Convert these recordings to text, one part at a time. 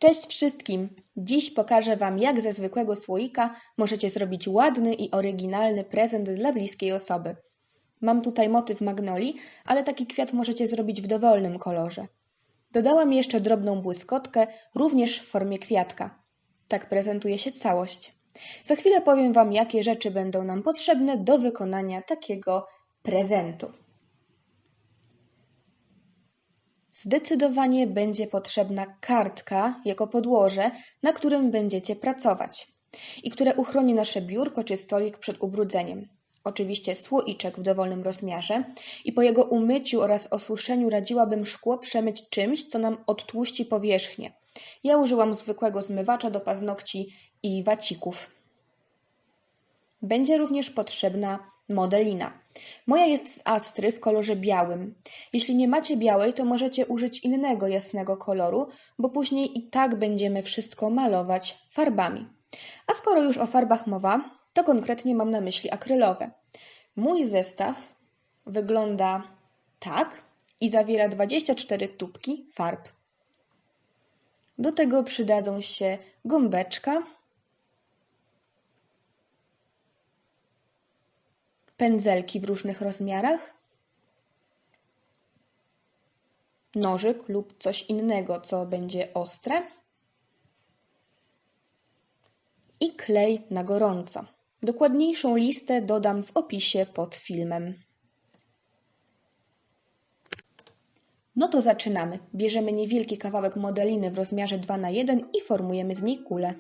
Cześć wszystkim! Dziś pokażę Wam, jak ze zwykłego słoika możecie zrobić ładny i oryginalny prezent dla bliskiej osoby. Mam tutaj motyw magnolii, ale taki kwiat możecie zrobić w dowolnym kolorze. Dodałam jeszcze drobną błyskotkę, również w formie kwiatka. Tak prezentuje się całość. Za chwilę powiem Wam, jakie rzeczy będą nam potrzebne do wykonania takiego prezentu. Zdecydowanie będzie potrzebna kartka jako podłoże, na którym będziecie pracować i które uchroni nasze biurko czy stolik przed ubrudzeniem. Oczywiście słoiczek w dowolnym rozmiarze i po jego umyciu oraz osuszeniu radziłabym szkło przemyć czymś, co nam odtłuści powierzchnię. Ja użyłam zwykłego zmywacza do paznokci i wacików. Będzie również potrzebna modelina. Moja jest z Astry w kolorze białym. Jeśli nie macie białej, to możecie użyć innego jasnego koloru, bo później i tak będziemy wszystko malować farbami. A skoro już o farbach mowa, to konkretnie mam na myśli akrylowe. Mój zestaw wygląda tak i zawiera 24 tubki farb. Do tego przydadzą się gąbeczka, pędzelki w różnych rozmiarach, nożyk lub coś innego, co będzie ostre i klej na gorąco. Dokładniejszą listę dodam w opisie pod filmem. No to zaczynamy. Bierzemy niewielki kawałek modeliny w rozmiarze 2:1 i formujemy z niej kulę.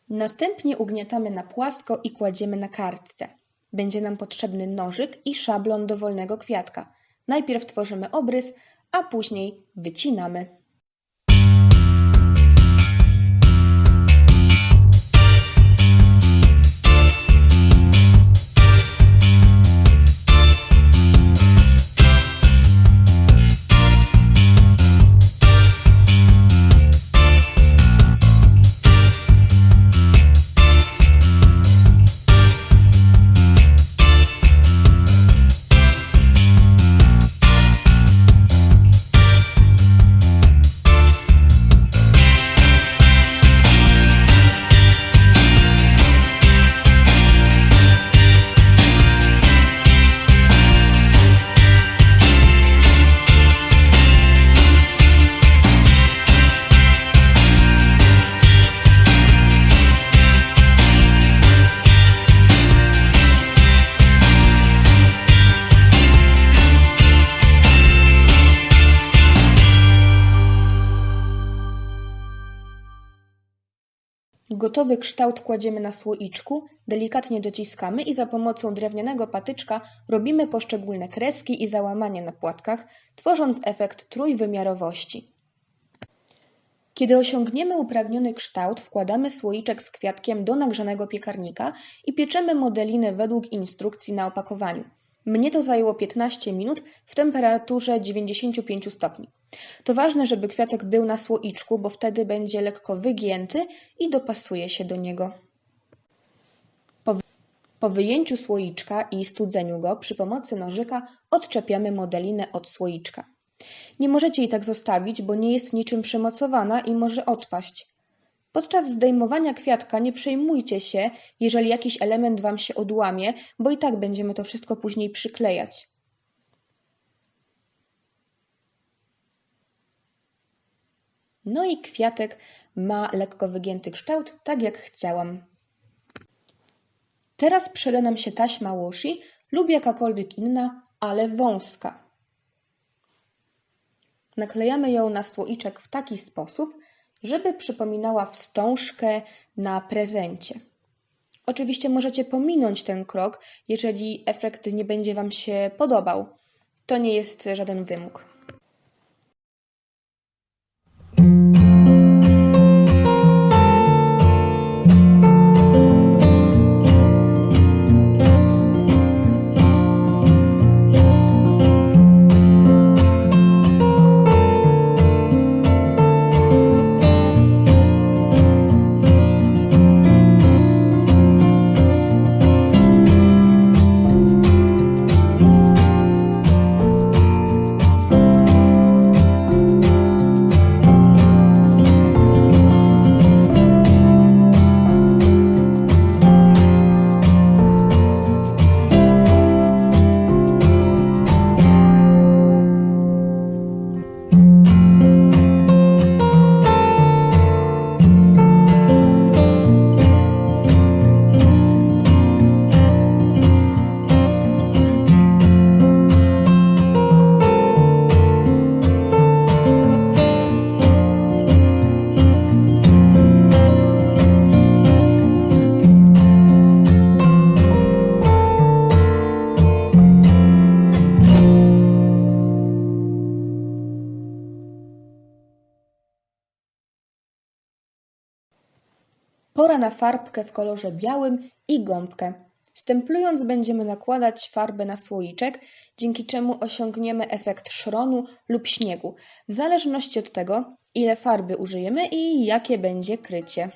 Następnie ugniatamy na płasko i kładziemy na kartce. Będzie nam potrzebny nożyk i szablon dowolnego kwiatka. Najpierw tworzymy obrys, a później wycinamy. Gotowy kształt kładziemy na słoiczku, delikatnie dociskamy i za pomocą drewnianego patyczka robimy poszczególne kreski i załamania na płatkach, tworząc efekt trójwymiarowości. Kiedy osiągniemy upragniony kształt, wkładamy słoiczek z kwiatkiem do nagrzanego piekarnika i pieczemy modelinę według instrukcji na opakowaniu. Mnie to zajęło 15 minut w temperaturze 95 stopni. To ważne, żeby kwiatek był na słoiczku, bo wtedy będzie lekko wygięty i dopasuje się do niego. Po wyjęciu słoiczka i studzeniu go przy pomocy nożyka odczepiamy modelinę od słoiczka. Nie możecie jej tak zostawić, bo nie jest niczym przymocowana i może odpaść. Podczas zdejmowania kwiatka nie przejmujcie się, jeżeli jakiś element Wam się odłamie, bo i tak będziemy to wszystko później przyklejać. No i kwiatek ma lekko wygięty kształt, tak jak chciałam. Teraz przyda nam się taśma washi lub jakakolwiek inna, ale wąska. Naklejamy ją na słoiczek w taki sposób, żeby przypominała wstążkę na prezencie. Oczywiście możecie pominąć ten krok, jeżeli efekt nie będzie Wam się podobał. To nie jest żaden wymóg. Pora na farbkę w kolorze białym i gąbkę. Stemplując będziemy nakładać farbę na słoiczek, dzięki czemu osiągniemy efekt szronu lub śniegu, w zależności od tego, ile farby użyjemy i jakie będzie krycie.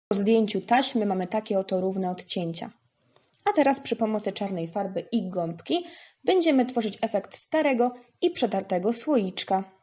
Po zdjęciu taśmy mamy takie oto równe odcięcia. A teraz przy pomocy czarnej farby i gąbki będziemy tworzyć efekt starego i przetartego słoiczka.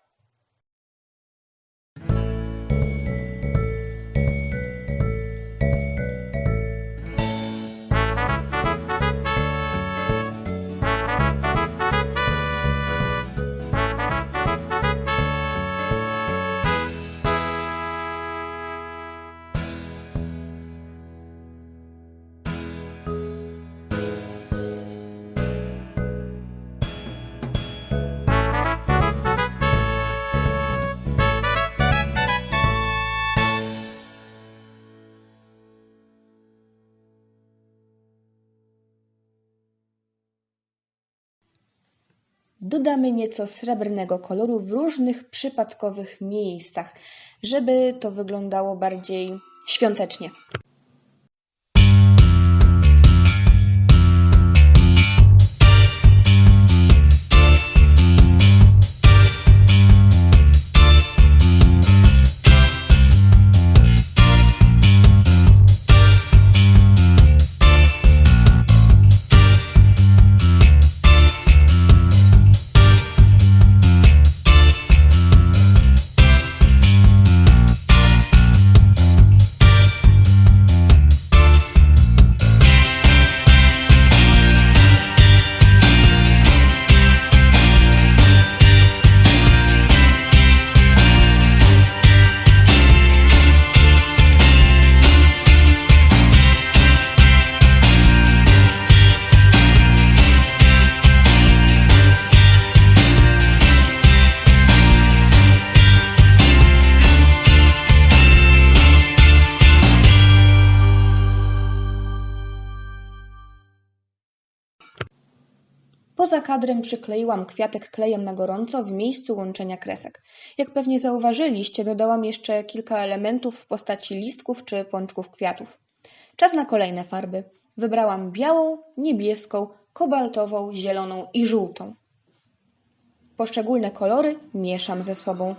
Dodamy nieco srebrnego koloru w różnych przypadkowych miejscach, żeby to wyglądało bardziej świątecznie. Poza kadrem przykleiłam kwiatek klejem na gorąco w miejscu łączenia kresek. Jak pewnie zauważyliście, dodałam jeszcze kilka elementów w postaci listków czy pączków kwiatów. Czas na kolejne farby. Wybrałam białą, niebieską, kobaltową, zieloną i żółtą. Poszczególne kolory mieszam ze sobą.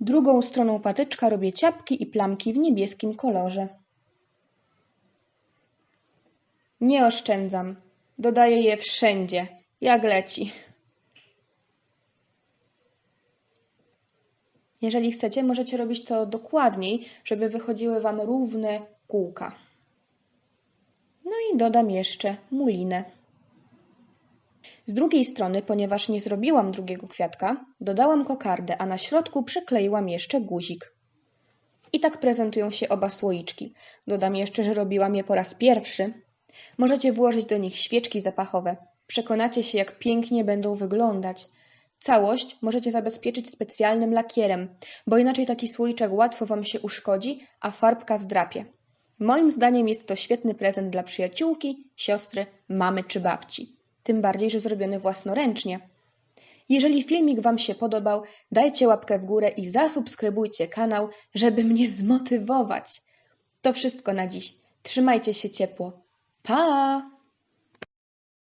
Drugą stroną patyczka robię ciapki i plamki w niebieskim kolorze. Nie oszczędzam. Dodaję je wszędzie, jak leci. Jeżeli chcecie, możecie robić to dokładniej, żeby wychodziły Wam równe kółka. No i dodam jeszcze mulinę. Z drugiej strony, ponieważ nie zrobiłam drugiego kwiatka, dodałam kokardę, a na środku przykleiłam jeszcze guzik. I tak prezentują się oba słoiczki. Dodam jeszcze, że robiłam je po raz pierwszy. Możecie włożyć do nich świeczki zapachowe. Przekonacie się, jak pięknie będą wyglądać. Całość możecie zabezpieczyć specjalnym lakierem, bo inaczej taki słoiczek łatwo Wam się uszkodzi, a farbka zdrapie. Moim zdaniem jest to świetny prezent dla przyjaciółki, siostry, mamy czy babci. Tym bardziej, że zrobiony własnoręcznie. Jeżeli filmik Wam się podobał, dajcie łapkę w górę i zasubskrybujcie kanał, żeby mnie zmotywować. To wszystko na dziś. Trzymajcie się ciepło. Pa!